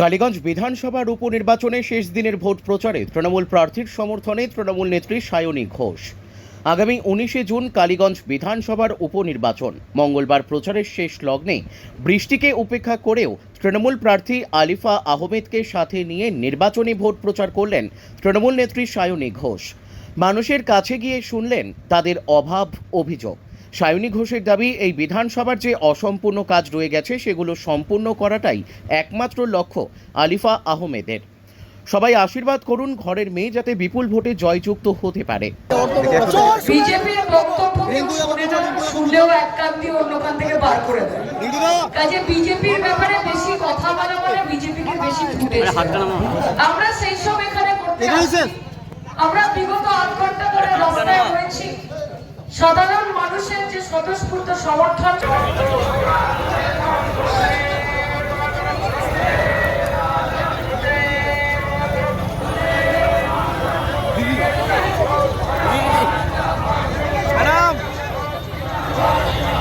কালীগঞ্জ বিধানসভার উপনির্বাচনে শেষ দিনের ভোট প্রচারে তৃণমূল প্রার্থীর সমর্থনে তৃণমূল নেত্রী সায়নী ঘোষ। আগামী 19শে জুন কালীগঞ্জ বিধানসভার উপনির্বাচন। মঙ্গলবার প্রচারের শেষ লগ্নে বৃষ্টিকে উপেক্ষা করেও তৃণমূল প্রার্থী আলিফা আহমেদকে সাথে নিয়ে নির্বাচনী ভোট প্রচার করলেন তৃণমূল নেত্রী সায়নী ঘোষ। মানুষের কাছে গিয়ে শুনলেন তাদের অভাব অভিযোগ। সায়নী ঘোষের দাবি, এই বিধানসভার যে অসম্পূর্ণ কাজ রয়ে গেছে সেগুলো সম্পূর্ণ করাটাই একমাত্র লক্ষ্য আলিফা আহমেদের। সবাই আশীর্বাদ করুন ঘরের মেয়ে যাতে বিপুল ভোটে জয়যুক্ত হতে পারে। বিজেপির বক্তব্য শুনলেও এক কান দিয়ে অন্য কান থেকে বার করে দেয়। কাজে বিজেপির ব্যাপারে বেশি কথা বলা মানে বিজেপিকে বেশি ফুটেছে। আমরা সেই সব এখানে করতে আসছি। আমরা বিগত ৮ ঘন্টা ধরে রাস্তায় রয়েছি। সাধারণ মানুষের যে স্বতঃস্ফূর্ত সমর্থন,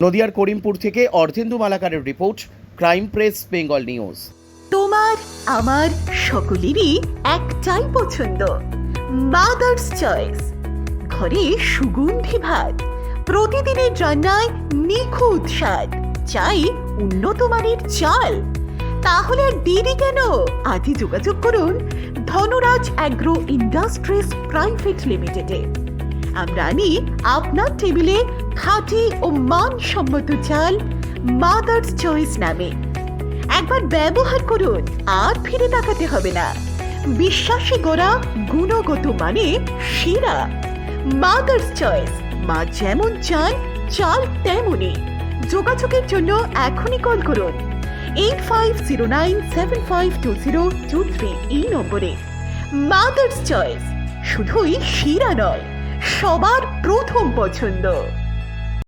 নদিয়ার করিমপুর থেকে অর্ধেন্দু মালাকারের report, crime press Bengal news. তোমার আমার সকলেরই একটাই পছন্দ, মাদার্স চয়েস। ঘরে সুগন্ধি ভাত, প্রতিদিনের রান্নায় নিখুঁত স্বাদ, চাই উন্নত মানের চাল। তাহলে আর দেরি কেন? আজই যোগাযোগ করুন ধনরাজ অ্যাগ্রো ইন্ডাস্ট্রিজ প্রাইভেট লিমিটেডে। আমরা আনি আপনার টেবিলে খাঁটি ও মানসম্মত চাল মাদার্স চয়েস নামে। একবার ব্যবহার করুন, আর ফিরে তাকাতে হবে না। বিশ্বাসে গড়া গুণগত মানে সেরা মাদার্স চয়েস। মা যেমন চান, চাল তেমনই। যোগাযোগের জন্য এখনই কল করুন 8509752023 এই নম্বরে। মাদার্স চয়েস শুধুই সেরা নয়, সবার প্রথম পছন্দ।